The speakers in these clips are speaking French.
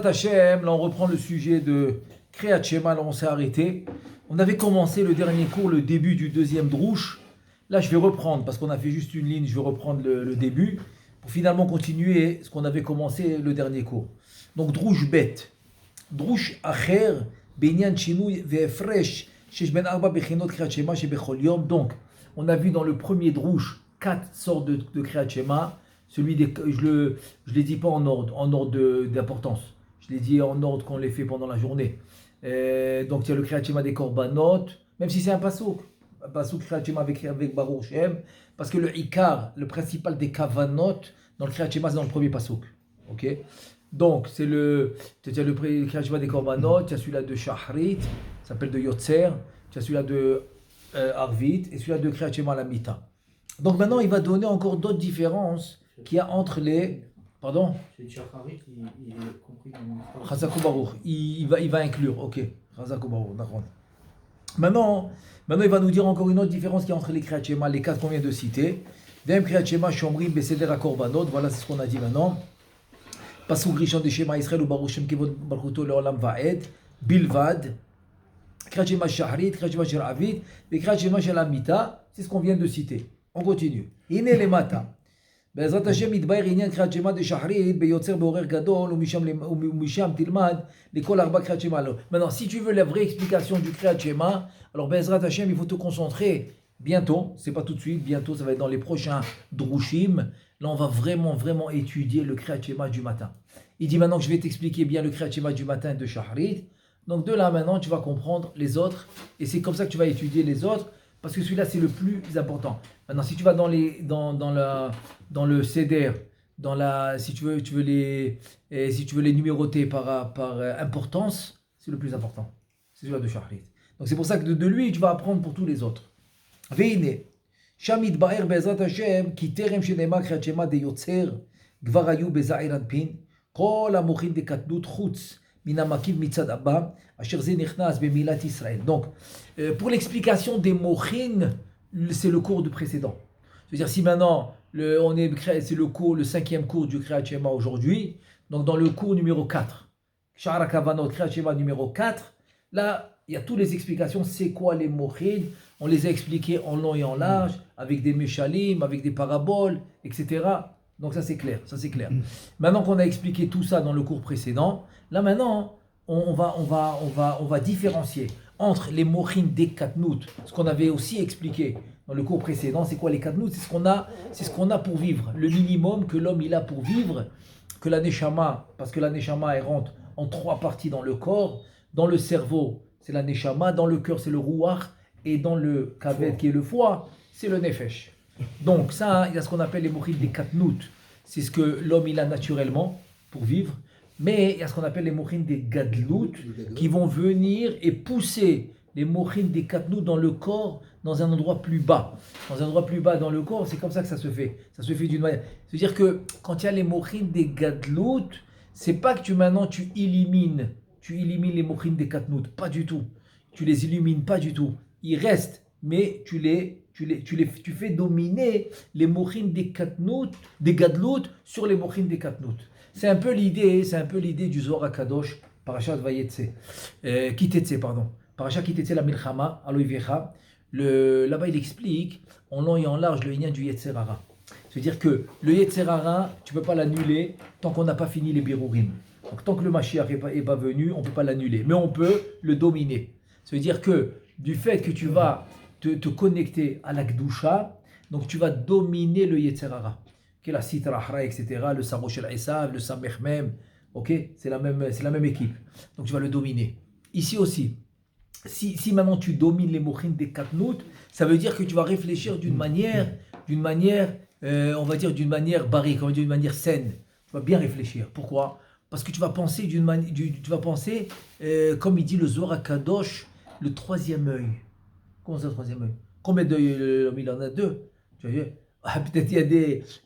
Hachem, là on reprend le sujet de Kriyat Shema, là on s'est arrêté. On avait commencé le dernier cours, le début du deuxième drouche. Là je vais reprendre, parce qu'on a fait juste une ligne, je vais reprendre le début, pour finalement continuer ce qu'on avait commencé le dernier cours. Donc drouche bête. Drouche acher, benyan chinouy ve'efresh, shesh ben arba bechinot Kriyat Shema shebechol yom. Donc, on a vu dans le premier drouche 4 sortes de Kriyat Shema. Celui des, je les dis pas en ordre d'importance. Je les dis en ordre qu'on les fait pendant la journée. Donc il y a le Kriyat Shema des Korbanot, même si c'est un pasouk Kriyat Shema avec Baruch Shem, parce que le Ikar, le principal des Kavanot, dans le Kriyat Shema, c'est dans le premier pasouk. Ok. Donc tu as le Kriyat Shema des Korbanot, tu as celui-là de Shahrit, ça s'appelle de Yotzer, tu as celui-là de Arvit, et celui-là de Kriyat Shema Lamita. Donc maintenant, il va donner encore d'autres différences qu'il y a entre les... Pardon ? C'est Shacharit, il est compris dans Chazakou Baruch. Il va inclure, ok. Chazakou Baruch, d'accord. Maintenant, il va nous dire encore une autre différence qu'il y a entre les Kriyat Shema, les 4 qu'on vient de citer. Dem Kriyat Shema, Shomrim, Beseder HaKorbanot. Voilà, c'est ce qu'on a dit maintenant. Pasuk Rishon de Shema Israël ou Baruch Shem Kevod Baruchuto Leolam Va'ed. Bilvad. Kriyat Shema Shahrit, Kriyat Shema Sheravit. Et Kriyat Shema Shelamita. C'est ce qu'on vient de citer. On continue. Ine le mata. בעזרת השם יתבהר עניין קריאת שמע דשחרית ביוצר בעורר גדול ומשם תלמד לכל 4 קריאת שמע. Maintenant, si tu veux la vraie explication du קריאת שמע, alors בעזרת השם, il faut te concentrer bientôt, c'est pas tout de suite, bientôt, ça va être dans les prochains drushim. Là, on va vraiment étudier le קריאת שמע du matin. Il dit maintenant que je vais t'expliquer bien le קריאת שמע du matin de shahrit. Donc de là maintenant, tu vas comprendre les autres et c'est comme ça que tu vas étudier les autres. Parce que celui-là, c'est le plus important. Maintenant, si tu vas dans le CEDER, si tu veux les numéroter par importance, c'est le plus important. C'est celui-là de Shahrit. Donc c'est pour ça que de lui, tu vas apprendre pour tous les autres. Veine, Shamit Ba'er Be'ezrat Hashem, ki terem shenema Kriyat Shema de Yotzer, Gvar Hayu Be'Za'ir Anpin, Kol HaMochin de Katnut Chutz, Minamakiv Mitzad Abba, Asher Ze Nichnas Be'Milat Israël. Donc, pour l'explication des mochin, c'est le cours du précédent. C'est-à-dire, si maintenant, c'est le 5e cours du Kriyat Shema aujourd'hui, donc dans le cours numéro 4, Sha'ar HaKavanot, Kriyat Shema numéro 4, là, il y a toutes les explications, c'est quoi les mochin, on les a expliqués en long et en large, avec des meshalim, avec des paraboles, etc. Donc ça c'est clair. Maintenant qu'on a expliqué tout ça dans le cours précédent, là maintenant, on va différencier entre les mochin des katnout, ce qu'on avait aussi expliqué dans le cours précédent. C'est quoi les katnout? C'est ce qu'on a pour vivre, le minimum que l'homme il a pour vivre, que la neshama, parce que la neshama elle rentre en 3 parties dans le corps. Dans le cerveau, c'est la neshama, dans le cœur, c'est le ruach, et dans le kaved, qui est le foie, c'est le nefesh. Donc ça, il y a ce qu'on appelle les mochin des katnout. C'est ce que l'homme il a naturellement pour vivre. Mais il y a ce qu'on appelle les mochin des gadlout qui vont venir et pousser les mochin des katnout dans le corps, dans un endroit plus bas. Dans un endroit plus bas dans le corps, c'est comme ça que ça se fait. Ça se fait d'une manière. C'est-à-dire que quand il y a les mochin des gadlout, c'est pas que tu élimines les mochin des katnout. Pas du tout. Tu les élimines pas du tout. Ils restent, mais tu fais dominer les mochin des katnout, des gadlout sur les mochin des katnout. C'est un peu l'idée du Zohar HaKadosh, Parashat Vayetse, Kitetse, pardon. Parashat Kitetse la Milchama, Aloivecha. Là-bas, il explique en long et en large le lien du Yetzer Hara. C'est-à-dire que le Yetzer Hara, tu ne peux pas l'annuler tant qu'on n'a pas fini les Birurim. Donc tant que le Mashiach n'est pas venu, on ne peut pas l'annuler. Mais on peut le dominer. C'est-à-dire que du fait que tu vas te connecter à la Kedusha, donc tu vas dominer le Yetzer Hara. Qui est la Sitra Hara, etc., le Sarosh el Esav, le Samech Mem, ok, c'est la même équipe. Donc tu vas le dominer. Ici aussi, si maintenant tu domines les mochin des katnout, ça veut dire que tu vas réfléchir d'une manière, on va dire d'une manière barrique, on va dire d'une manière saine. Tu vas bien réfléchir. Pourquoi? Parce que tu vas penser comme il dit le Zohar HaKadosh, le 3e œil. Comment ça, le 3e œil? Combien d'œils il en a 2? Tu vois? Peut-être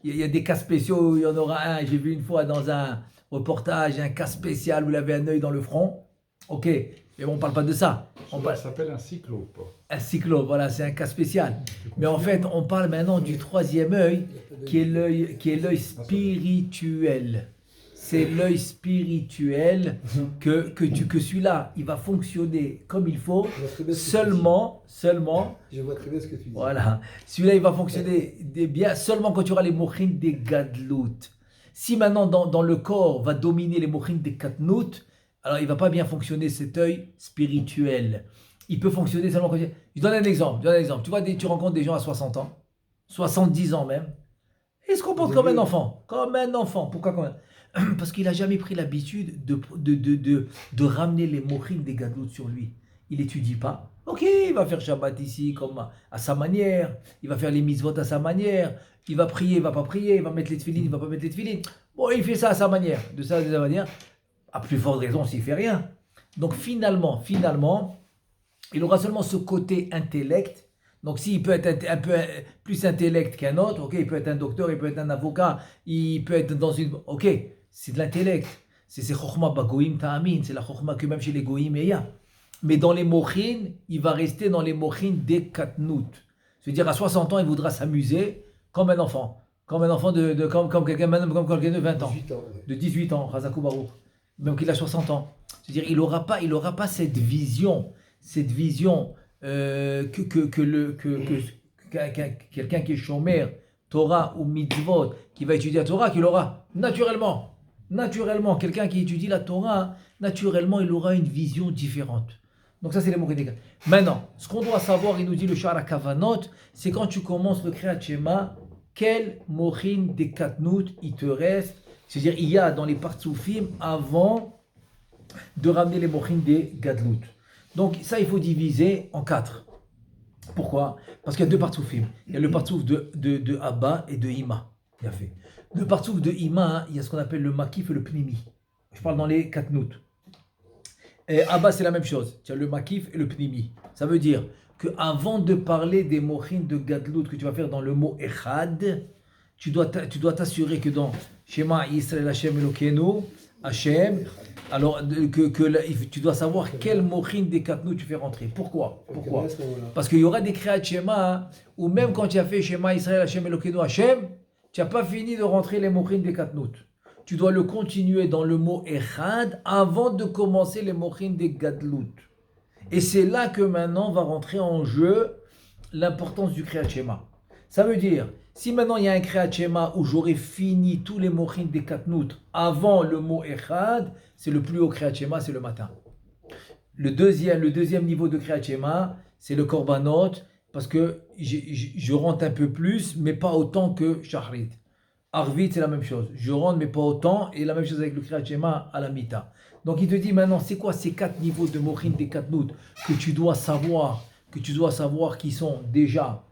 il y a des cas spéciaux, il y en aura un. J'ai vu une fois dans un reportage un cas spécial où il avait un œil dans le front. Ok, mais bon, on ne parle pas de ça. Ça s'appelle un cyclope. Un cyclope, voilà, c'est un cas spécial. Mais en fait, on parle maintenant du 3e œil, qui est l'œil spirituel. c'est l'œil spirituel que celui-là, il va fonctionner comme il faut, Je vois très bien ce que tu seulement, dis. Je vois très bien ce que tu dis. voilà, celui-là, il va fonctionner bien seulement quand tu auras les mochins des gadlout. Si maintenant, dans le corps, va dominer les mochins des katnout, alors il ne va pas bien fonctionner cet œil spirituel. Il peut fonctionner seulement quand... Je donne un exemple. Tu vois, tu rencontres des gens à 60 ans, 70 ans même, et ils se comportent comme un enfant. Comme un enfant. Pourquoi comme un... Parce qu'il n'a jamais pris l'habitude de ramener les mochines des gadlout sur lui. Il n'étudie pas. Ok, il va faire Shabbat ici comme à sa manière. Il va faire les mitzvot à sa manière. Il va prier, il ne va pas prier. Il va mettre les tefilines, il ne va pas mettre les tefilines. Bon, il fait ça à sa manière. De sa manière. À plus forte raison s'il ne fait rien. Donc finalement, il aura seulement ce côté intellect. Donc s'il peut être un peu plus intellect qu'un autre, ok, il peut être un docteur, il peut être un avocat, il peut être dans une... Ok, c'est de l'intellect. C'est chokhma bagoïm ta'amin, c'est la chokhma que même chez les goïm il y a. Mais dans les mochin, il va rester dans les mochin des katnout. C'est-à-dire à 60 ans, il voudra s'amuser comme un enfant. Comme un enfant comme quelqu'un de 20 ans. 18 ans, ouais. De 18 ans, Razakou Baruch. Même qu'il a 60 ans. C'est-à-dire il n'aura pas cette vision quelqu'un qui est chômeur, Torah ou mitzvot, qui va étudier la Torah, qu'il aura naturellement, quelqu'un qui étudie la Torah, naturellement, il aura une vision différente. Donc ça, c'est les mots des gars. Maintenant, ce qu'on doit savoir, il nous dit le Shara Kavanot, c'est quand tu commences le Kriyat Shema, quel mochin des katnout il te reste. C'est-à-dire, il y a dans les partsoufim avant de ramener les mochin des gadlout. Donc ça, il faut diviser en 4. Pourquoi? Parce qu'il y a 2 partsoufim. Il y a le partsouf de Abba et de Ima. Il a fait. Le partsouf de Ima, il y a ce qu'on appelle le makif et le pnimi. Je parle dans les katnout. Et Abba, c'est la même chose. Tu as le makif et le pnimi. Ça veut dire qu'avant de parler des mochin de gadlout que tu vas faire dans le mot echad, tu dois t'assurer que dans Shema Yisrael Hashem Elokeinu, Hashem, alors tu dois savoir quel mochin des katnout tu fais rentrer. Pourquoi? Parce qu'il y aura des Kriyat Shema où même quand tu as fait Shema Yisrael Hashem Elokeinu Hashem, tu n'as pas fini de rentrer les mochin des katnout. Tu dois le continuer dans le mot echad avant de commencer les mochin des gadlout. Et c'est là que maintenant va rentrer en jeu l'importance du Kriyat Shema. Ça veut dire, si maintenant il y a un Kriyat Shema où j'aurais fini tous les mochin des katnout avant le mot echad, c'est le plus haut Kriyat Shema, c'est le matin. Le deuxième niveau de Kriyat Shema, c'est le korbanot, parce que je rentre un peu plus, mais pas autant que Shachrit. Arvit, c'est la même chose. Je rentre, mais pas autant, et la même chose avec le Kriyat Shema à la mita. Donc il te dit maintenant, c'est quoi ces 4 niveaux de mochin des katnout que tu dois savoir qu'ils ont déjà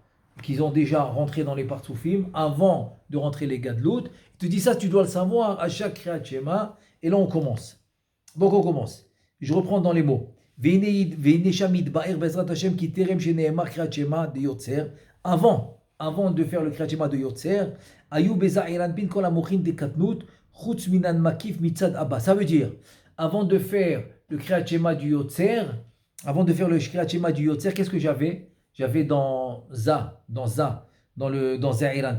rentré dans les partsoufim avant de rentrer les gadlout. Il te dit ça, tu dois le savoir à chaque Kriyat Shema. Et là, on commence. Donc, on commence. Je reprends dans les mots. Avant de faire le Kriyat Shema de Yotzer, ça veut dire, avant de faire le Kriyat Shema du Yotzer, qu'est-ce que j'avais? J'avais dans Za'iran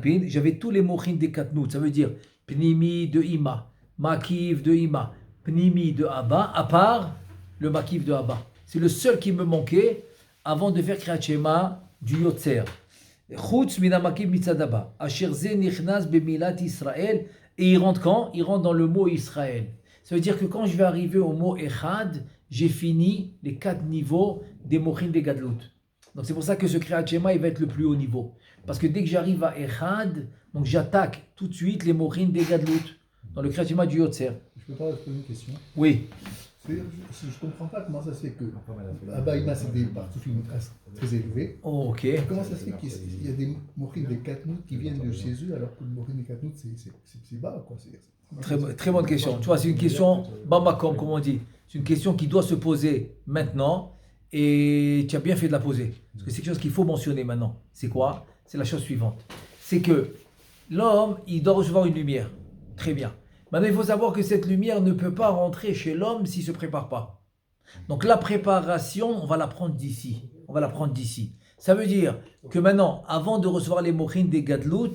Pin, j'avais tous les mochin des katnout. Ça veut dire Pnimi de Ima, Makif de Ima, Pnimi de Abba, à part le Makif de Abba. C'est le seul qui me manquait avant de faire Kriyat Shema du Yotzer. Chutz mina Makif mitzad Abba. Asher ze nichnas bemilat Israël. Et il rentre quand? Il rentre dans le mot Israël. Ça veut dire que quand je vais arriver au mot Echad, j'ai fini les 4 niveaux des mochin des gadlout. Donc c'est pour ça que ce Kriyat Shema, il va être le plus haut niveau. Parce que dès que j'arrive à Echad, donc j'attaque tout de suite les mochin des gadlout. Dans le Kriyat Shema du Yotzer. Je peux pas te poser une question? Oui. Je comprends pas comment ça se fait que Abba Ima c'est des partsoufim très élevés. Oh, ok. Comment ça se fait qu'il y a des mochin des katnout qui viennent de chez eux alors que le mochin des katnout c'est bas quoi. Très bonne question. Tu vois, c'est une question Bamakom, comme on dit. C'est une question qui doit se poser maintenant et tu as bien fait de la poser. Parce que c'est quelque chose qu'il faut mentionner maintenant. C'est quoi? C'est la chose suivante. C'est que l'homme, il doit recevoir une lumière. Très bien. Maintenant, il faut savoir que cette lumière ne peut pas rentrer chez l'homme s'il ne se prépare pas. Donc la préparation, on va la prendre d'ici. Ça veut dire que maintenant, avant de recevoir les mochin des gadlout,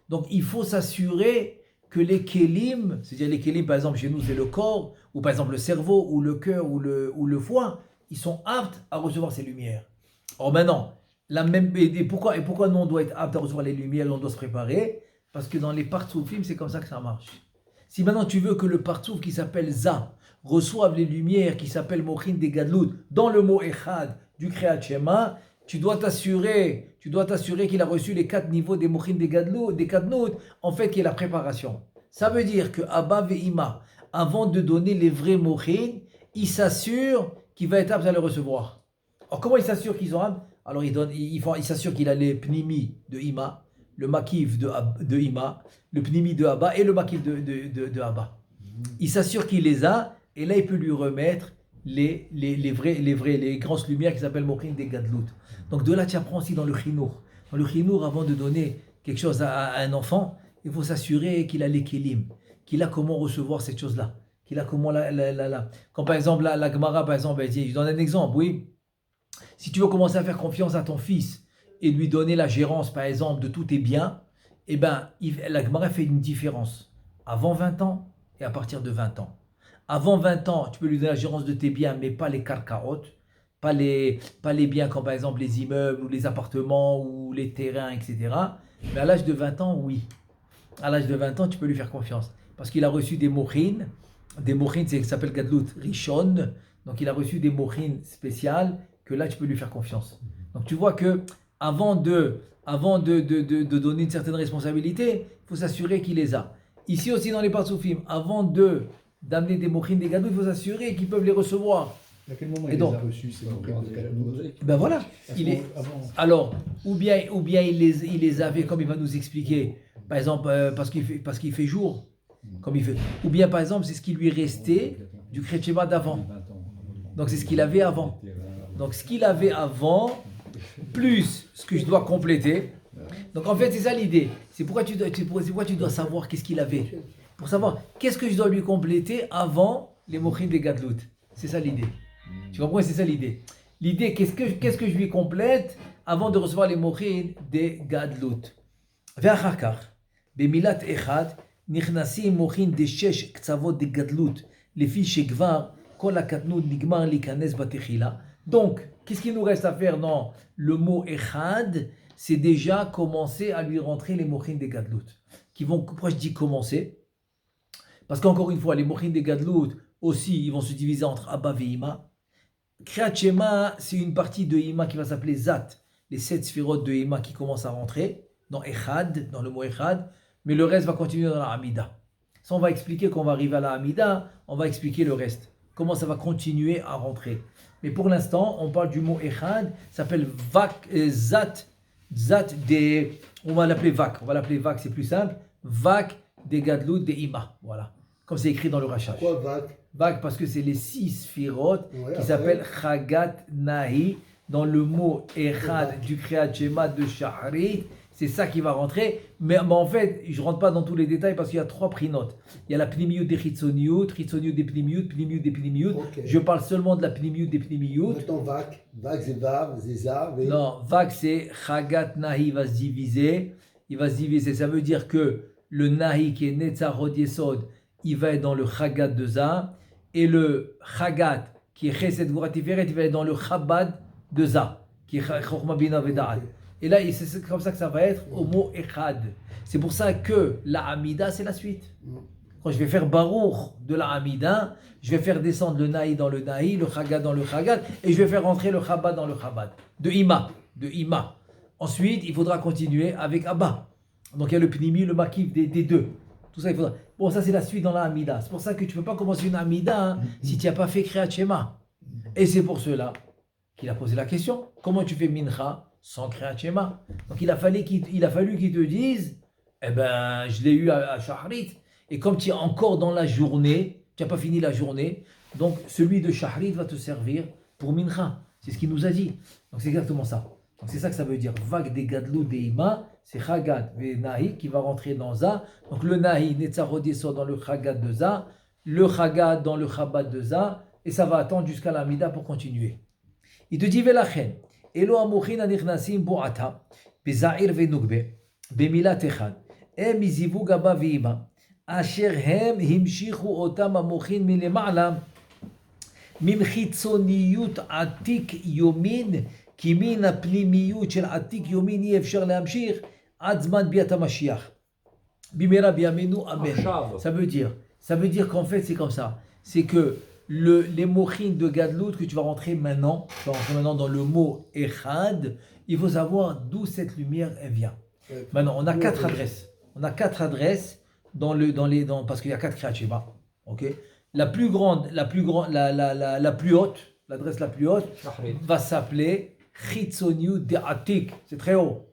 donc il faut s'assurer que les kélim, c'est-à-dire les kélim par exemple chez nous c'est le corps, ou par exemple le cerveau, ou le cœur, ou le foie, ils sont aptes à recevoir ces lumières. Or maintenant, et pourquoi nous on doit être apte à recevoir les lumières et on doit se préparer? Parce que dans les partsoufim, c'est comme ça que ça marche. Si maintenant tu veux que le partsouf qui s'appelle Za reçoive les lumières qui s'appellent Mochin des Gadlout dans le mot Echad du Kriyat Shema, tu dois t'assurer qu'il a reçu les 4 niveaux des Mochin des Gadlout, des Kadnout, en fait qui est la préparation. Ça veut dire que Abba Ve'ima, avant de donner les vrais Mochin, il s'assure qu'il va être apte à les recevoir. Alors comment il s'assure qu'ils sont aptes? Alors il s'assure qu'il a les Pnimi de Ima, le Makif de Ima, le Pnimi de Abba et le Makif de Abba. Il s'assure qu'il les a et là il peut lui remettre les grosses lumières qui s'appellent Mochin des Gadlout. Donc de là tu apprends aussi dans le Chinour. Dans le Chinour, avant de donner quelque chose à un enfant, il faut s'assurer qu'il a les Kélim, qu'il a comment recevoir cette chose-là, qu'il a comment Quand par exemple la Gemara, par exemple, elle dit, je donne un exemple, oui. Si tu veux commencer à faire confiance à ton fils et lui donner la gérance, par exemple, de tous tes biens, eh ben, la Gemara fait une différence. Avant 20 ans et à partir de 20 ans. Avant 20 ans, tu peux lui donner la gérance de tes biens, mais pas les karkaot, pas les biens comme par exemple les immeubles ou les appartements ou les terrains, etc. Mais à l'âge de 20 ans, oui. À l'âge de 20 ans, tu peux lui faire confiance. Parce qu'il a reçu des mochin, ça s'appelle Gadlut Rishon, donc il a reçu des mochin spéciales, que là tu peux lui faire confiance. Donc tu vois que avant de donner une certaine responsabilité, il faut s'assurer qu'il les a. Ici aussi dans les partsoufim, avant d'amener des mochin des gadou, il faut s'assurer qu'ils peuvent les recevoir. À quel moment il les a reçus ces mochin des gadou? Ben voilà. Alors, ou bien il les avait, comme il va nous expliquer, par exemple parce qu'il fait jour, comme il fait. Ou bien par exemple c'est ce qui lui restait du Kretchema d'avant. Donc c'est ce qu'il avait avant. Donc ce qu'il avait avant, plus ce que je dois compléter. Donc en fait c'est ça l'idée. C'est pourquoi tu dois savoir qu'est-ce qu'il avait. Pour savoir qu'est-ce que je dois lui compléter avant les mochin des gadlout. C'est ça l'idée. Tu comprends? C'est ça l'idée. L'idée, qu'est-ce que je lui complète avant de recevoir les mochin des gadlout. ואחר כך, במילת אחד, נכנסים מוחין דשש קצוות דגדלות, לפי שכבר כל הקטנות נגמר להיכנס בתחילה. Donc, qu'est-ce qu'il nous reste à faire dans le mot echad? C'est déjà commencer à lui rentrer les mochin des gadlout. Pourquoi je dis commencer? Parce qu'encore une fois, les mochin des gadlout aussi, ils vont se diviser entre Abba et Ima. Kriyat Shema, c'est une partie de Ima qui va s'appeler Zat, les 7 sphirotes de Ima qui commencent à rentrer dans Echad, dans le mot Echad, mais le reste va continuer dans la Hamida. Ça, on va expliquer quand on va arriver à la Hamida, on va expliquer le reste, comment ça va continuer à rentrer. Mais pour l'instant, on parle du mot Echad, ça s'appelle Zat des, on va l'appeler Vak, c'est plus simple, Vak des Gadlout des Ima, voilà, comme c'est écrit dans le Rashash. Pourquoi Vak? Vak parce que c'est les 6 sphirotes qui s'appellent Chagat Nahi, dans le mot Echad du Kriyat Shema de Shahrit. C'est ça qui va rentrer, mais en fait, je ne rentre pas dans tous les détails parce qu'il y a 3 prinotes. Il y a la pnimiyut des chitzoniyut, chitzoniyut des pnimiyut, pnimiyut des pnimiyut. Okay. Je parle seulement de la pnimiyut des pnimiyut. Maintenant, Vak c'est Vav, c'est Zav. Non, Vak c'est Chagat Nahi, il va se diviser. Ça veut dire que le Nahi qui est Netzarod Yesod, il va être dans le Chagat de Za, et le Chagat qui est Chesed Gvura Tiferet, il va être dans le Chabad de Za, qui est Chokhmah Bina Veda'at. Et là, c'est comme ça que ça va être au mot Echad. C'est pour ça que la Hamida, c'est la suite. Quand je vais faire Baruch de la Hamida, je vais faire descendre le Nahi dans le Nahi, le Chagat dans le Chagat, et je vais faire rentrer le Chabad dans le Chabad. De Ima. Ensuite, il faudra continuer avec Abba. Donc il y a le Pnimi, le Makif des deux. Tout ça, il faudra. Bon, ça c'est la suite dans la Hamida. C'est pour ça que tu ne peux pas commencer une Hamida si tu n'as pas fait Kriyat Shema. Et c'est pour cela qu'il a posé la question. Comment tu fais Mincha sans Kriyat Shema? Donc il a fallu qu'il te dise, eh ben, je l'ai eu à Shahrit. Et comme tu es encore dans la journée, tu n'as pas fini la journée, donc celui de Shahrit va te servir pour Mincha. C'est ce qu'il nous a dit. Donc c'est exactement ça. Donc c'est ça que ça veut dire. Vak des Gadlou des Ima, c'est Chagat et Nahi qui va rentrer dans Za. Donc le Nahi, Netzarod Yesod dans le Chagat de Za, le Chagat dans le Chabad de Za, et ça va attendre jusqu'à la Mida pour continuer. Il te dit Velachen. Elo amochin anichnasim boata, bezair venugbe, bemilat echad, em izivug abba veima, אשר הם המשיכו אותם המוחין מלמעלה, ממחיצוניות עתיק יומין, כי מן הפנימיות של עתיק יומין אי אפשר להמשיך עד זמן ביאת המשיח. במהרה בימינו, amen. Ça veut dire qu'en fait c'est comme ça. C'est que les mochines de Gadlout que tu vas rentrer maintenant, dans le mot Echad, il faut savoir d'où cette lumière elle vient. Maintenant, on a 4 adresses. On a 4 adresses parce qu'il y a 4 Kriyat Shema. Ok. La plus haute, l'adresse la plus haute va s'appeler Chitzoniut de Atik. C'est très haut.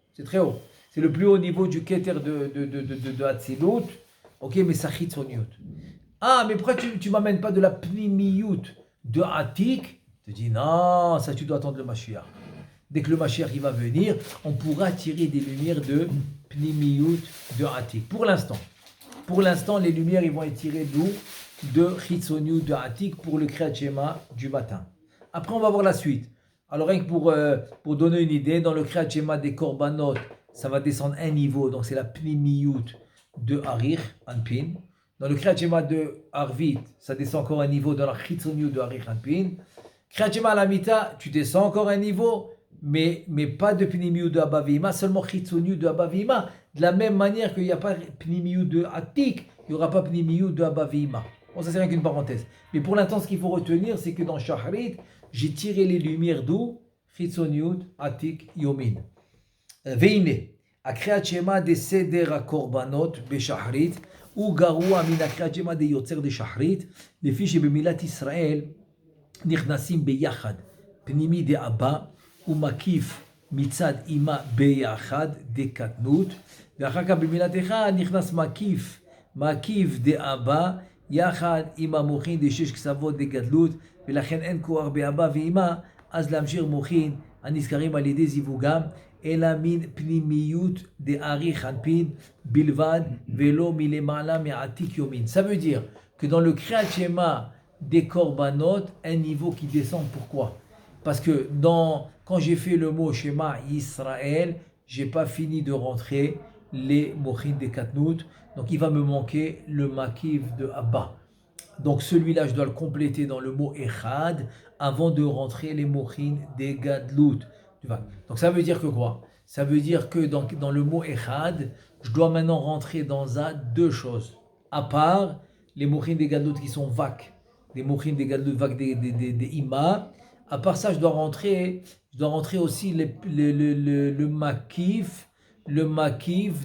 C'est le plus haut niveau du Keter de Hatzilut. Ok, mais ça Chitzoniut. Ah, mais pourquoi tu m'amènes pas de la Pnimiyut de Atik? Je te dis non, ça tu dois attendre le Mashiach. Dès que le Mashiach il va venir, on pourra tirer des lumières de Pnimiyut de Atik. Pour l'instant, les lumières ils vont être tirées d'où? De Chitzoniut de Atik pour le Kriyat Shema du matin. Après, on va voir la suite. Alors, rien que pour donner une idée, dans le Kriyat Shema des Korbanot, ça va descendre un niveau, donc c'est la Pnimiyut de Harich, Anpin. Dans le Kriyat Shema de Arvit, ça descend encore un niveau dans la Chitzoniut de Harich, Anpin. Kriyat Shema à la Mita, tu descends encore un niveau, mais pas de Pnimiyut de Abba Vihima, seulement Chitzoniut de Abba Vihima. De la même manière qu'il n'y a pas Pnimiyut de Atik, il n'y aura pas Pnimiyut de Abba Vihima. Bon, ça c'est rien qu'une parenthèse. Mais pour l'instant, ce qu'il faut retenir, c'est que dans Shahrit, j'ai tiré les lumières d'où? Chitzoniut, Atik, Yomin. Veine, a Kriyat Shema de Seder HaKorbanot Beshahrit, ou Garua min a Kriyat Shema de Yotzer de Shahrit, les fiches bemilat Israël, Nichnasim beyachad, Pnimi de Abba, ou Makif mitzad ima beyachad de Katnut, ואחר במילה אחד נכנס מקיף דאבא, יחד עם המוחין דשש קצוות דגדלות, ולכן אין כוח באבא ואמא, אז להמשיך מוחין הנזכרים על ידי זיווגם, אלא מן פנימיות דאריך אנפין בלבד, ולא מלמעלה מעתיק יומין. Ça veut dire que dans le Kriyat Shema des Korbanot, un niveau qui descend. Pourquoi? Parce que quand j'ai fait le mot Shema Israël, j'ai pas fini de rentrer les mochin des Katnout, donc il va me manquer le makiv de Abba. Donc celui-là, je dois le compléter dans le mot Echad avant de rentrer les mochin des Gadlout. Donc ça veut dire que quoi? Ça veut dire que dans le mot Echad, je dois maintenant rentrer dans deux choses. À part les mochin des Gadlout qui sont vac, des mochin des Gadlout vac des Ima. À part ça, je dois rentrer aussi le makif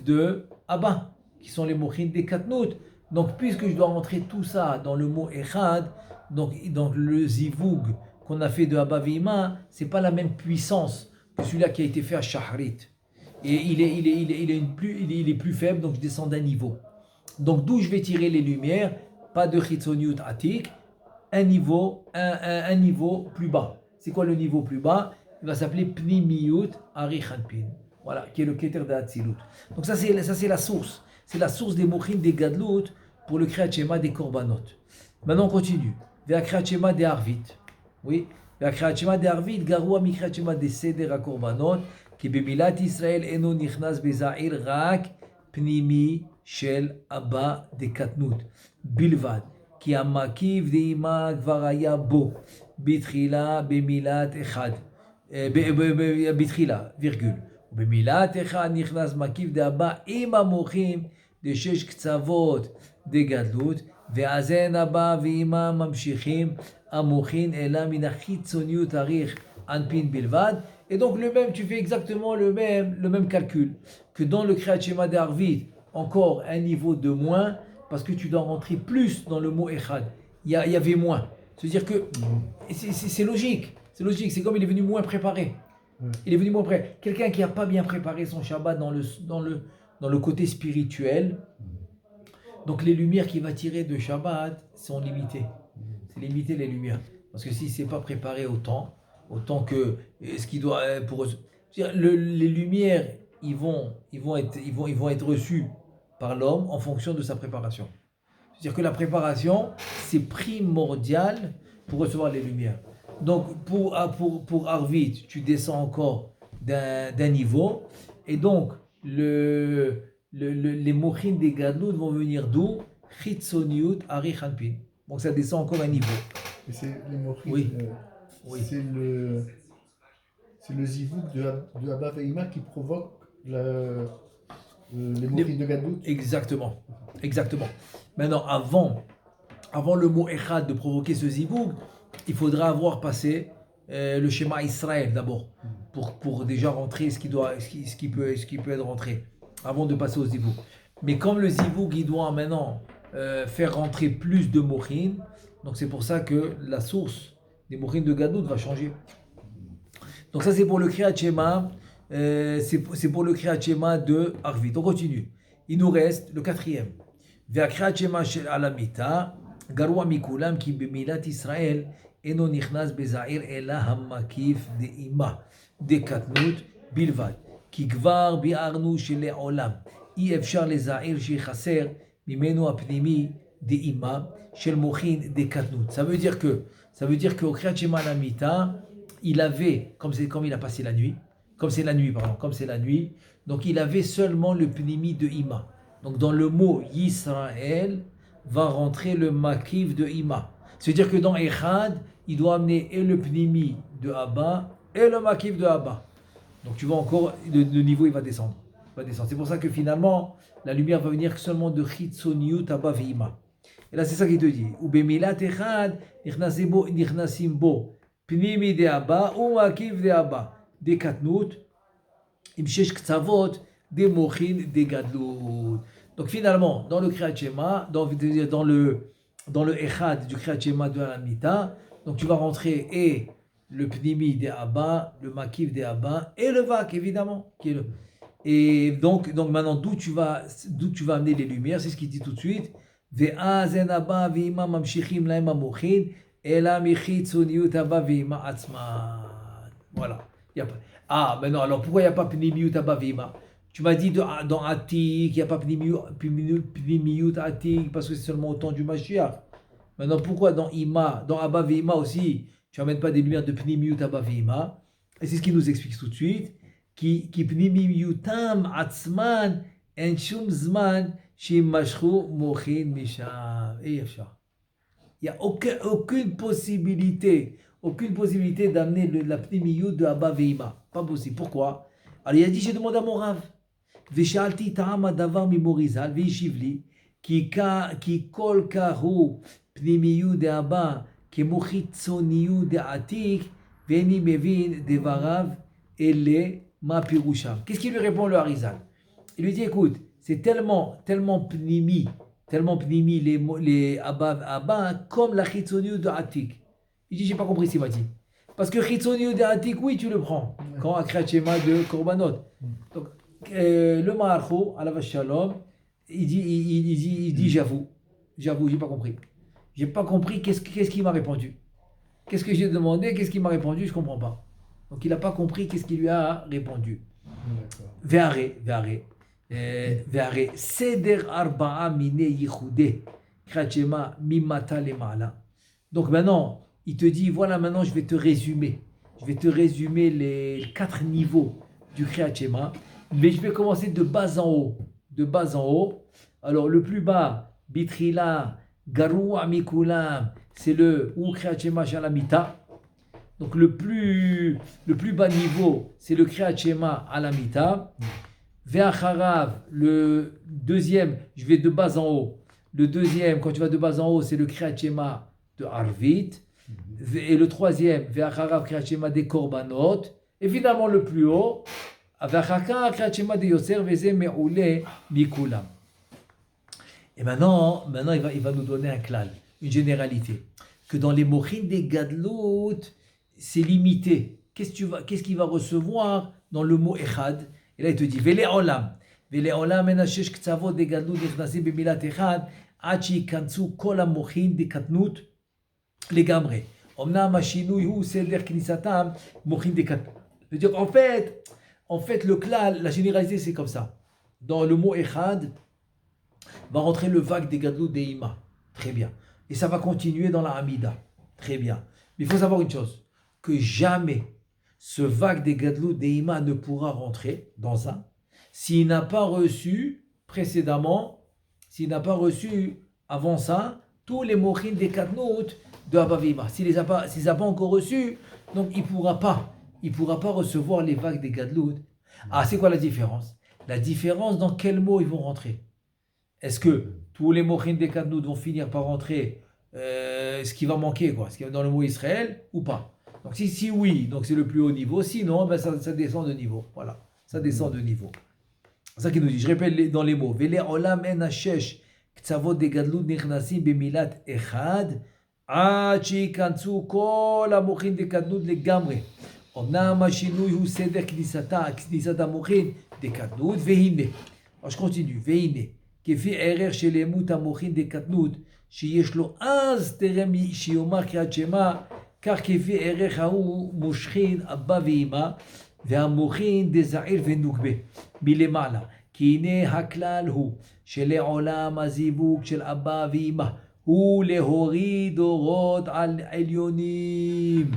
de Abba, qui sont les mochin des Katnout. Donc, puisque je dois rentrer tout ça dans le mot Echad, donc le zivoug qu'on a fait de Abba Vima, c'est pas la même puissance que celui-là qui a été fait à Shahrit. Et il est plus faible, donc je descends d'un niveau. Donc, d'où je vais tirer les lumières, pas de Chitzoniut Atik, un niveau plus bas. C'est quoi le niveau plus bas? Il va s'appeler Pnimiyut Arich Anpin. Voilà, qui est le Keter de Hatzilut. Donc ça c'est la source. C'est la source des mochin des Gadlut pour le Kriyat Shema des Korbanot. Maintenant on continue. Vers Kriyat Shema des Arvit. Oui. Vers Kriyat Shema des Arvit, Garua mi Kriyat Shema des Seder HaKorbanot, qui bemilat Israël eno nichnas bezair rak pnimi shel Abba de Katnut. Bilvad. כי המקיף דאימה כבר היה בו בתחילה במילת אחד, בתחילה, וירגול. ובמילת אחד נכנס מקיף דאבא עם המוחים דשש קצוות דגדלות, ואז אין אבא ואמא ממשיכים המוחין אלא מן החיצוניות אריך אנפין בלבד. Et donc tu fais exactement le même calcul que dans le Kriyat Shema d'Arvit, encore un niveau de moins, parce que tu dois rentrer plus dans le mot Echad. Il y avait moins. C'est-à-dire que c'est logique. C'est logique. C'est comme il est venu moins préparé. Il est venu moins préparé. Quelqu'un qui n'a pas bien préparé son Shabbat dans le côté spirituel, donc les lumières qu'il va tirer de Shabbat sont limitées. C'est limité les lumières. Parce que si ce n'est pas préparé autant que ce qui doit... les lumières, ils vont être reçues par l'homme en fonction de sa préparation. C'est-à-dire que la préparation, c'est primordial pour recevoir les lumières. Donc, pour Arvit, tu descends encore d'un niveau, et donc les mochin des Gadlut vont venir d'où? Chitzoniut Ari Hanpin. Donc ça descend encore un niveau. Et c'est les mochines. Oui. Oui. C'est le zivouk de Abba Veima qui provoque les mochines de Gadout. Exactement. Exactement. Maintenant, avant le mot Echad de provoquer ce ziboug, il faudra avoir passé le schéma Israël d'abord, pour déjà rentrer ce qui peut être rentré, avant de passer au ziboug. Mais comme le ziboug, il doit maintenant faire rentrer plus de mochin, donc c'est pour ça que la source des mochin de Gadout va changer. Donc ça c'est pour le Kriyat Shema, c'est pour le Kriyat Shema de Arvit. On continue. Il nous reste le quatrième. והקריאת שמע על המיטה גרוע מכולם כי במילת ישראל אינו נכנס בזעיר אלא המקיף דאימה דקטנות בלבד כי כבר ביארנו שלעולם אי אפשר לזעיר שיחסר ממנו הפנימי דאימה של מוחין דקטנות. Ça veut dire qu'au קריאת שמע על המיטה il avait, comme il a passé la nuit, comme c'est la nuit, donc il avait seulement le pnimi de Ima. Donc dans le mot Yisraël va rentrer le makif de Ima. C'est-à-dire que dans Echad, il doit amener et le pnimi de Abba et le makif de Abba. Donc tu vois encore, le niveau il va descendre. C'est pour ça que finalement, la lumière va venir seulement de Chitzoniut Abba Veima. Et là c'est ça qu'il te dit. Ou bemilat Echad, nichnasim bo pnimi de Abba ou makif de Abba. Des katnout, im shesh ktsavot, des mochin, des gadlout. Donc finalement, dans le Kriyat Shema, dans le Echad du Kriyat Shema de la Mita, donc tu vas rentrer et le Pnimi des Abba, le Makif des Abba et le Vak évidemment. Et donc maintenant d'où tu vas amener les lumières, c'est ce qu'il dit tout de suite. Ve'azen Abba ve'ima mamshichim lahem amochin ela michitzoniut Abba ve'ima atzman. Voilà. Maintenant alors pourquoi il n'y a pas Pnimiut Abba ve'ima? Tu m'as dit dans Atik, il n'y a pas Pnimiut Atik parce que c'est seulement au temps du Mashiach. Maintenant, pourquoi dans Abba Veima aussi, tu n'amènes pas des lumières de Pnimiut Abba Veima? Et c'est ce qu'il nous explique tout de suite. Qui Pnimiutam Atzman En Shum Zman Shimashchu Mochin Misham. Et il n'y a aucune possibilité d'amener la Pnimiut de Abba Veima. Pas possible. Pourquoi? Alors il a dit, j'ai demandé à mon Rav. ושאלתי טעם הדבר ממורי ז"ל והשיב לי כי כל כך הוא פנימיות דאבא כמו חיצוניות דעתיק ואיני מבין דבריו אלה מה פירושם. Qu'est-ce qu'il lui répond le Harizal? Il lui dit écoute, c'est tellement pnimi les Abba comme la חיצוניות דעתיק. Il dit j'ai pas compris ce qu'il m'a dit. Parce que חיצוניות דעתיק oui tu le prends quand à Kriyat Shema de Korbanot. Donc le Maharcho, Alav Shalom, il dit j'avoue, j'ai pas compris. J'ai pas compris qu'est-ce qu'il m'a répondu. Qu'est-ce que j'ai demandé, qu'est-ce qu'il m'a répondu, je comprends pas. Donc il n'a pas compris qu'est-ce qu'il lui a répondu. Ve'are, seder arba'a mine yichude, Kriyat Shema mimata lema'ala. Donc maintenant, il te dit voilà, maintenant je vais te résumer les 4 niveaux du Kriyat Shema. Mais je vais commencer de bas en haut. Alors le plus bas, Bitrila, Garua Mikulam, c'est le ou Kriyat Shema Shalamita. Donc le plus bas niveau, c'est le Kriyat Shema Alamita. Ve'acharav, le deuxième, je vais de bas en haut. Le deuxième, quand tu vas de bas en haut, c'est le Kriyat Shema de Arvit. Et le troisième, Ve'acharav Kriyat Shema des Korbanot. Évidemment le plus haut. Et maintenant il va nous donner un klal, une généralité. Que dans les mochin des gadlout, c'est limité. Qu'est-ce qu'il va recevoir dans le mot echad? Et là il te dit, Vele olam en shesh ktsavot des gadlout nichnasim bemilat echad, ad sheyikantzu kol hamochin des katnut legamre. Omnam hashinui hu seder knisatam mochin des katnut. C'est-à-dire en fait, le klal, la généralité, c'est comme ça. Dans le mot Echad, va rentrer le vague des gadlout des Ima. Très bien. Et ça va continuer dans la Hamida. Très bien. Mais il faut savoir une chose, que jamais ce vague des gadlout des Ima ne pourra rentrer dans un s'il n'a pas reçu précédemment, Avant ça, tous les mochines des Katnout de Abba Vima. S'il les a pas encore reçus, donc il pourra pas recevoir les vagues des Gadlout. Ah, c'est quoi la différence? La différence, dans quel mot ils vont rentrer? Est-ce que tous les mochines des Katnout vont finir par rentrer ce qui va manquer, quoi, ce qui est dans le mot Israël, ou pas? Donc si oui, donc c'est le plus haut niveau. Sinon, ben ça descend de niveau. Voilà, ça descend de niveau. C'est ça qu'il nous dit. Je répète dans les mots. Vele olam en hashesh ktsavot de gadlut nichnasim bemilat echad ad shikantsu kol המוחין דקטנות לגמרי. אמנם השינוי הוא סדר כניסת המוחין דקטנות והנה. אז je continue. והנה, כפי ערך של אימות המוחין דקטנות שיש לו אז טרם שיאמר קריאת שמע, כך כפי ערך ההוא מושכין אבא ואמא והמוחין דזעיר ונוגבה מלמעלה. כי הנה הכלל הוא שלעולם הזיווג של אבא ואמא הוא להוריד אורות על עליונים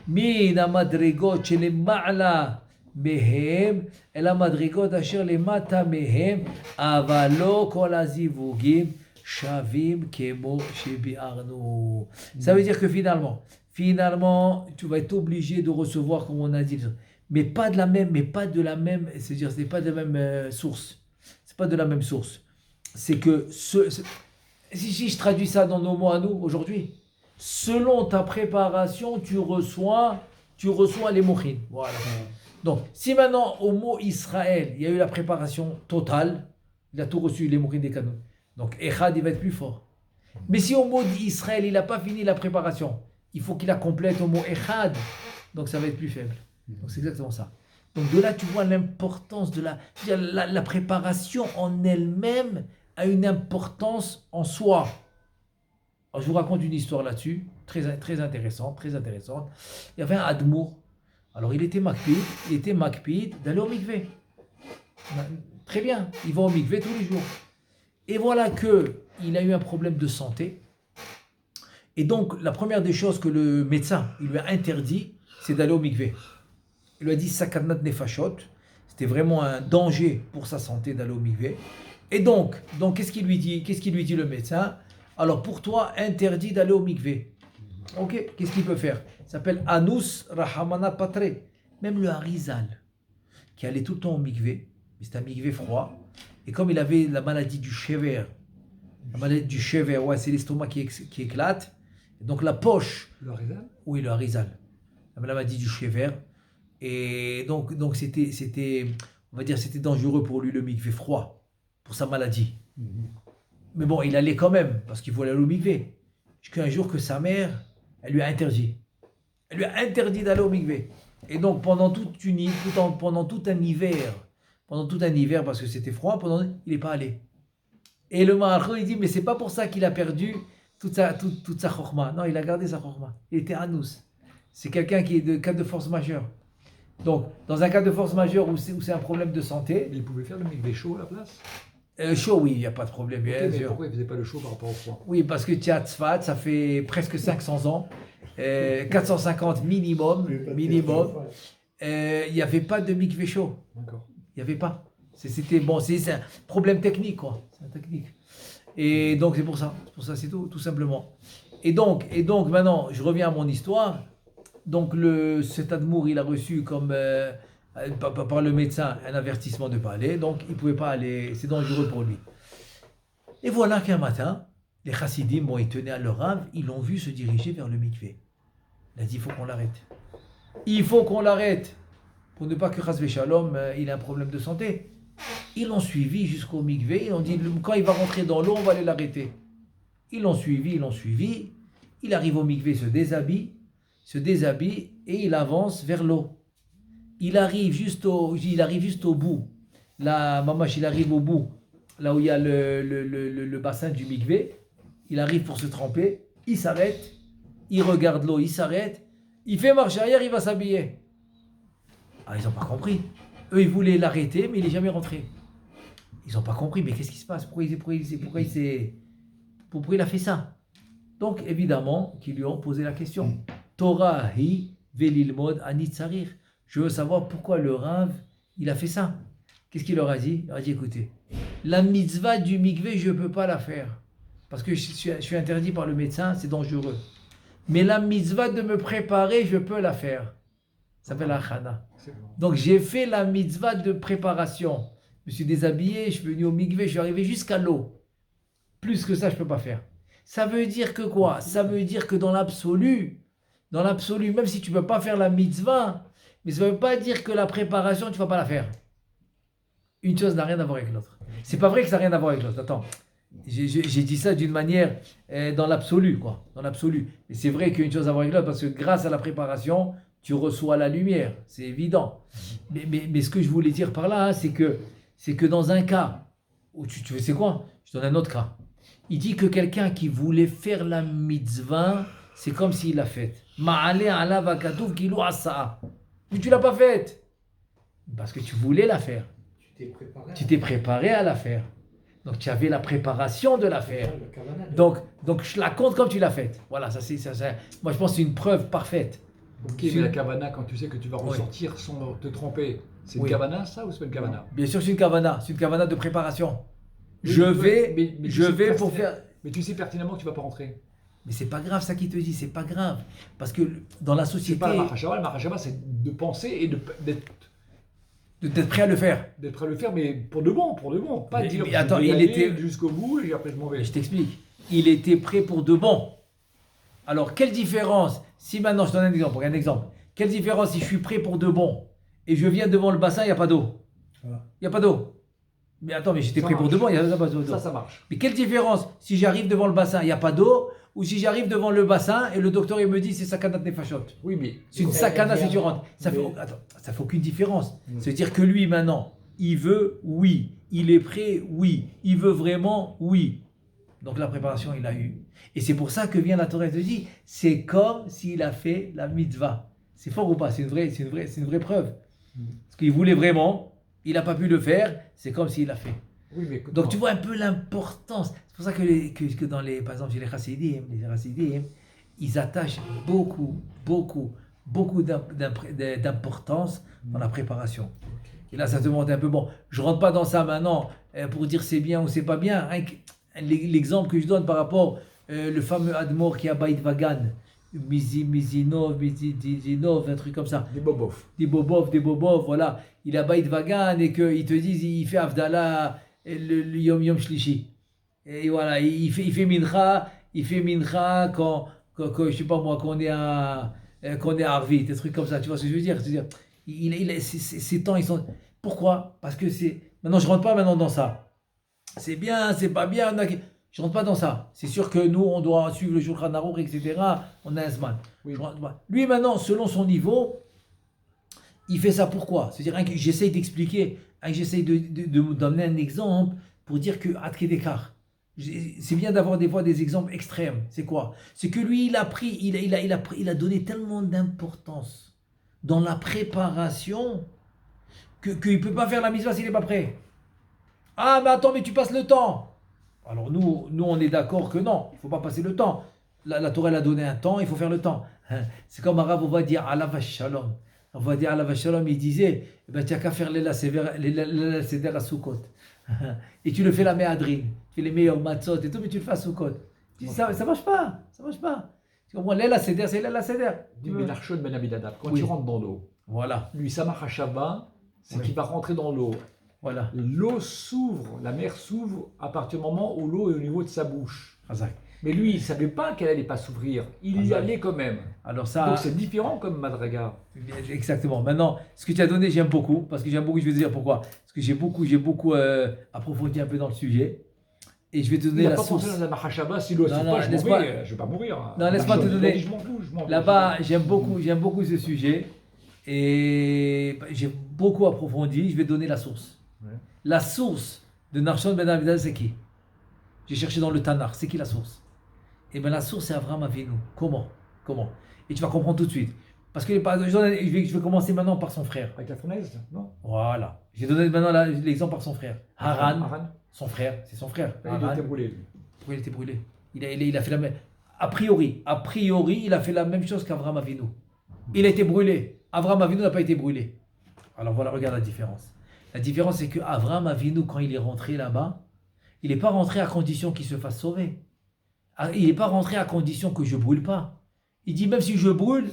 מן המדרגות שלמעלה מהם אל המדרגות אשר למטה מהם, אבל לא כל הזיווגים שווים כמו שביארנו. Ça veut dire que finalement, tu vas être obligé de recevoir, comme on a dit, mais pas de la même, c'est-à-dire c'est pas de la même source. C'est pas de la même source. C'est que si je traduis ça dans nos mots à nous aujourd'hui, selon ta préparation, tu reçois les mochines. Voilà. Donc, si maintenant au mot Israël, il y a eu la préparation totale, il a tout reçu, les mochines des canons. Donc, Echad, il va être plus fort. Mais si au mot d'Israël, il n'a pas fini la préparation, il faut qu'il la complète au mot Echad, donc ça va être plus faible. Donc, c'est exactement ça. Donc, de là, tu vois l'importance de la préparation en elle-même a une importance en soi. Alors, je vous raconte une histoire là-dessus, très intéressante. Il y avait un Admour. Alors, il était makpid d'aller au mikvé. Très bien, il va au mikvé tous les jours. Et voilà qu'il a eu un problème de santé. Et donc, la première des choses que le médecin il lui a interdit, c'est d'aller au mikvé. Il lui a dit sakanat nefashot. C'était vraiment un danger pour sa santé d'aller au mikvé. Et donc qu'est-ce qu'il lui dit le médecin? Alors, pour toi, interdit d'aller au mikvé. Ok, qu'est-ce qu'il peut faire? Ça s'appelle Anus Rahamana Patre. Même le Harizal, qui allait tout le temps au mikvé, mais c'était un mikvé froid. Et comme il avait la maladie du Shever, ouais, c'est l'estomac qui éclate. Et donc la poche. Le Harizal? Oui, le Harizal. La maladie du Shever. Et donc c'était, on va dire, c'était dangereux pour lui le mikvé froid, pour sa maladie. Mais bon, il allait quand même, parce qu'il voulait aller au mikvé. Jusqu'à un jour que sa mère, elle lui a interdit. Elle lui a interdit d'aller au mikvé. Et donc pendant tout un hiver, parce que c'était froid, il n'est pas allé. Et le Mahacho, il dit, mais c'est pas pour ça qu'il a perdu toute sa chorma. Non, il a gardé sa chorma. Il était anous. C'est quelqu'un qui est de cas de force majeure. Donc, dans un cas de force majeure où c'est un problème de santé... Mais il pouvait faire le mikvé chaud à la place? Chaud, oui, il n'y a pas de problème. Okay, mais pourquoi il ne faisait pas le chaud par rapport au froid? Oui, parce que Tzfat, ça fait presque 500 ans. 450 minimum. Il n'y avait pas de mikvé chaud. D'accord. Il n'y avait pas. C'est un problème technique, quoi. C'est un technique. Et donc, c'est pour ça, c'est tout simplement. Et donc, maintenant, je reviens à mon histoire. Donc, cet Admour, il a reçu comme par le médecin un avertissement de ne pas aller. Donc, il ne pouvait pas aller. C'est dangereux pour lui. Et voilà qu'un matin, les chassidim, bon, ils tenaient à leur rave, ils l'ont vu se diriger vers le mikvé. Il a dit, il faut qu'on l'arrête. Il faut qu'on l'arrête. Pour ne pas que Chas Shalom, il a un problème de santé. Ils l'ont suivi jusqu'au mikvé. Ils ont dit, quand il va rentrer dans l'eau, on va aller l'arrêter. Ils l'ont suivi. Il arrive au mikvé, se déshabille et il avance vers l'eau. Il arrive juste au bout. Là, Mamash, il arrive au bout, là où il y a le bassin du mikvé. Il arrive pour se tremper. Il s'arrête. Il regarde l'eau. Il s'arrête. Il fait marche arrière. Il va s'habiller. Ah, ils n'ont pas compris. Eux, ils voulaient l'arrêter, mais il n'est jamais rentré. Ils n'ont pas compris. Mais qu'est-ce qui se passe? Pourquoi il a fait ça? Donc, évidemment, qu'ils lui ont posé la question. Torah hi velilmod anitzarir. Je veux savoir pourquoi le Rav, il a fait ça. Qu'est-ce qu'il leur a dit? Il leur a dit, écoutez, la mitzvah du mikvé, je ne peux pas la faire. parce que je suis interdit par le médecin, c'est dangereux. Mais la mitzvah de me préparer, je peux la faire. Ça s'appelle la chana. C'est bon. Donc j'ai fait la mitzvah de préparation. Je me suis déshabillé, je suis venu au mikvé, je suis arrivé jusqu'à l'eau. Plus que ça, je ne peux pas faire. Ça veut dire que quoi? Ça veut dire que dans l'absolu, même si tu ne peux pas faire la mitzvah, mais ça ne veut pas dire que la préparation, tu ne vas pas la faire. Une chose n'a rien à voir avec l'autre. C'est pas vrai que ça n'a rien à voir avec l'autre. Attends, j'ai dit ça d'une manière dans l'absolu, quoi. Dans l'absolu. Mais c'est vrai qu'une chose a à voir avec l'autre, parce que grâce à la préparation, tu reçois la lumière. C'est évident. Mais ce que je voulais dire par là, hein, c'est que dans un cas, où tu sais quoi? Je donne un autre cas. Il dit que quelqu'un qui voulait faire la mitzvah, c'est comme s'il l'a faite. Ma'ale ala vakatouf kilu asa. Mais tu l'as pas faite. Parce que tu voulais la faire. Tu t'es préparé. Tu t'es préparé à la faire. Donc tu avais la préparation de la faire. Le Kavana, Donc je la compte comme tu l'as faite. Voilà, ça. Moi je pense que c'est une preuve parfaite. Ok, mais la kavana, quand tu sais que tu vas ressortir sans te tromper, c'est une Oui. kavana ça ou c'est pas une kavana? Bien sûr, c'est une kavana de préparation. Oui, Je mais vais tu sais pour faire. Mais tu sais pertinemment que tu vas pas rentrer. Mais c'est pas grave ça qui te dit, c'est pas grave. Parce que dans la C'est société, pas la mahashava, c'est de penser et d'être prêt à le faire. d'être prêt à le faire, mais pour de bon. Pas Mais- dire mais attends, je vais il aller était- jusqu'au bout et après je m'en vais. Mais je t'explique. Il était prêt pour de bon. Alors, quelle différence si maintenant, je te donne un exemple, regarde un exemple. Quelle différence si je suis prêt pour de bon et je viens devant le bassin, il n'y a pas d'eau. Voilà. Il n'y a pas d'eau. Mais attends, mais j'étais Ça prêt pour marche. de bon, il n'y a pas d'eau. Ça marche. Mais quelle différence si j'arrive devant le bassin, il n'y a pas d'eau, ou si j'arrive devant le bassin et le docteur il me dit c'est sakanat nefashot. Oui, mais C'est une Mais- sakana si tu rentres. Ça fait, mais- attends, ça fait aucune différence. C'est-à-dire que lui maintenant, il veut, oui. Il est prêt, oui. Il veut vraiment, oui. Donc la préparation, il a eu. Et c'est pour ça que vient la Torah et te dit, c'est comme s'il a fait la mitzvah. C'est fort ou pas? C'est une vraie preuve. Parce qu'il voulait vraiment, il n'a pas pu le faire, c'est comme s'il l'a fait. oui, mais écoute, Donc tu vois un peu l'importance. C'est pour ça que dans par exemple chez les Chassidim, ils attachent beaucoup d'importance dans la préparation. Et là, ça te montre un peu, bon, je rentre pas dans ça maintenant pour dire c'est bien ou c'est pas bien. L'exemple que je donne par rapport le fameux Admor qui a Baït Vagan, Mizinov, un truc comme ça. des bobofs. Des bobov, voilà. Il a Baït Vagan et qu'ils te disent, il fait Avdallah le Yom Shlishi. Et voilà, il fait Mincha quand je sais pas moi, qu'on est à Arvit, des trucs comme ça, tu vois ce que je veux dire? C'est-à-dire, ces temps, ils sont... Pourquoi? Parce que c'est... Maintenant, je rentre pas maintenant dans ça. C'est bien, c'est pas bien, je rentre pas dans ça. C'est sûr que nous, on doit suivre le Shulchan Aruch, etc. On a un Zman. Oui. Lui, maintenant, selon son niveau, il fait ça pourquoi? C'est-à-dire, j'essaye d'expliquer, j'essaye d'amener un exemple pour dire que Ad Kedei Kach, c'est bien d'avoir des fois des exemples extrêmes. C'est quoi? C'est que lui, il a donné tellement d'importance dans la préparation qu'il ne peut pas faire la mitzvah s'il n'est pas prêt. Ah, mais attends, mais tu passes le temps. Alors nous on est d'accord que non, il ne faut pas passer le temps. La Torah elle a donné un temps, il faut faire le temps. C'est comme Arav, on va dire Alav Shalom. On va dire Alav Shalom, il disait, eh ben, tu n'as qu'à faire les Seder à Sukkot. Et tu le fais la méadrine, tu fais les meilleurs matzot et tout, mais tu le fais à Sukkot. Tu dis, ça marche pas, ça marche pas. Au moins, la Seder, c'est la Seder. Oui, mais l'Archon Ben Abinadab, quand Oui. tu rentres dans l'eau, Voilà, lui, Samach Hashava, c'est Oui. qu'il va rentrer dans l'eau. voilà. L'eau s'ouvre, la mer s'ouvre à partir du moment où l'eau est au niveau de sa bouche. Razak. Mais lui, il ne savait pas qu'elle n'allait pas s'ouvrir. Il y Ah, allait quand même. Alors ça, Donc c'est différent comme Madraga. exactement. Maintenant, ce que tu as donné, j'aime beaucoup, parce que j'aime beaucoup, je vais te dire pourquoi. Parce que j'ai beaucoup approfondi un peu dans le sujet. Et je vais te Il donner n'a la pas source. pensé à la Mahashaba, si l'eau ne Non, s'ouvre non, pas, je laisse-moi- ne vais pas mourir. Non, laisse-moi te Il a donner. dit, je m'en fous. Là-bas, j'aime beaucoup ce sujet. Et j'ai beaucoup approfondi. Je vais donner la source. Ouais. La source de Nachshon Ben Abidal, c'est qui? J'ai cherché dans le Tanakh. C'est qui la source? Et bien la source, c'est Avraham Avinu. Comment? Et tu vas comprendre tout de suite. Parce que je vais commencer maintenant par son frère. Avec la fournaise, non? Voilà. Je vais donner maintenant l'exemple par son frère. Haran, Haran. son frère, c'est son frère. Il Haran. était brûlé. lui. Pourquoi il était brûlé? Il a fait la même. A priori, il a fait la même chose qu'Avraham Avinu. Il a été brûlé. Avraham Avinu n'a pas été brûlé. Alors voilà, regarde la différence. La différence, c'est que Avraham Avinu, quand il est rentré là-bas, il n'est pas rentré à condition qu'il se fasse sauver. Ah, il n'est pas rentré à condition que je brûle pas. Il dit même si je brûle,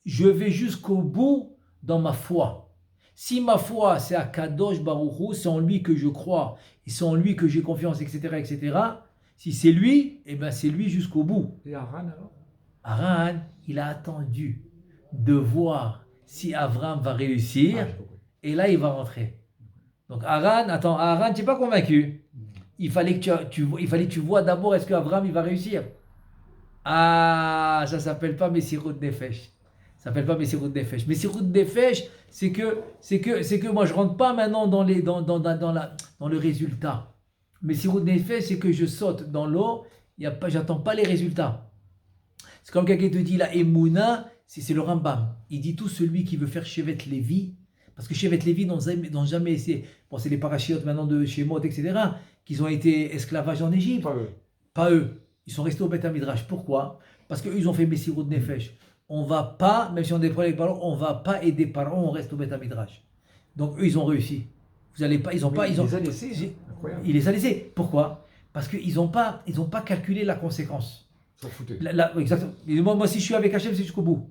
je vais jusqu'au bout dans ma foi. Si ma foi c'est à Kadosh Baruch Hu, c'est en lui que je crois, et c'est en lui que j'ai confiance, etc., etc. Si c'est lui, eh ben c'est lui jusqu'au bout. Et Haran alors? Haran, il a attendu de voir si Avram va réussir, Ah, j'ai compris. et là il va rentrer. Donc Haran, tu n'es pas convaincu. Il fallait que tu vois d'abord est-ce que Avram il va réussir. Ah, ça s'appelle pas Messirut Nefesh. Ça s'appelle pas Messirut Nefesh. Messirut Nefesh, c'est que moi je rentre pas maintenant dans le résultat. Messirut Nefesh, c'est que je saute dans l'eau, j'attends pas les résultats. C'est comme quelqu'un te dit la Emouna, c'est le Rambam. Il dit tout celui qui veut faire Shevet Lévi, parce que Shevet Lévi n'ont jamais essayé. Bon, c'est les parachiotes maintenant de Shemot, etc., qu'ils ont été esclavages en Égypte. Pas eux. Pas eux. Ils sont restés au Beth Midrash. Pourquoi? Parce qu'eux, ils ont fait Messirut Nefesh. On va pas, même si on a des problèmes avec les parents, on va pas aider les parents, on reste au Beth Midrash. Donc eux, ils ont réussi. Vous allez pas, ils ont Mais pas, il ils ont. les a laissés. Incroyable. Il les a laissés. Pourquoi? Parce qu'ils n'ont pas calculé la conséquence. Ils s'en foutaient. Exactement. Et moi, si je suis avec Hachem, c'est jusqu'au bout.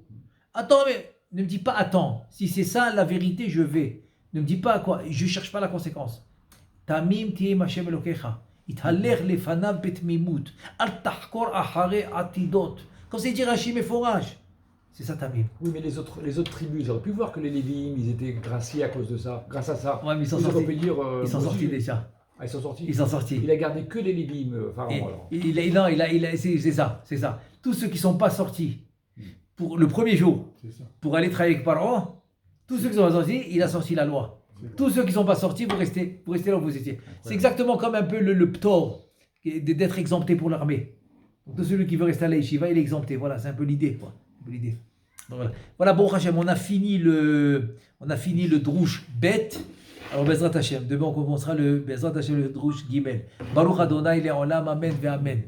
Attends, mais ne me dis pas attends. Si c'est ça la vérité, je vais. Ne me dis pas quoi. Je cherche pas la conséquence. Tamim tiem Hashem Elokecha. Ithaler lefanav betmimut. Al tahkor ahare atidot. Quand c'est dire Hachim et forage. C'est ça Tamim. Oui, mais les autres tribus, ils auraient pu voir que les Lévi'im, ils étaient graciés à cause de ça. Grâce à ça. Ouais, mais ils sont auraient sortis. pu dire, Ils sont moi sortis aussi. déjà. Ah, ils sont sortis. Ils sont sortis. Il a gardé que les Lévi'im, Pharaon, alors. C'est ça. Tous ceux qui ne sont pas sortis pour le premier jour, C'est ça. pour aller travailler avec Pharaon, tous ceux qui sont sortis, il a sorti la loi. Tous ceux qui ne sont pas sortis, vous restez là où vous étiez. C'est exactement comme un peu le ptor, d'être exempté pour l'armée. Donc, tout celui qui veut rester à la yeshiva, il est exempté. Voilà, c'est un peu l'idée. Quoi. Donc, voilà, bon Hachem, on a fini le Drouche bête. Alors, Bezrat Hashem, demain on commencera le Bezrat Hashem, le Drouche Gimel. Baruch Adonai, Le'olam, Amen, Ve Amen.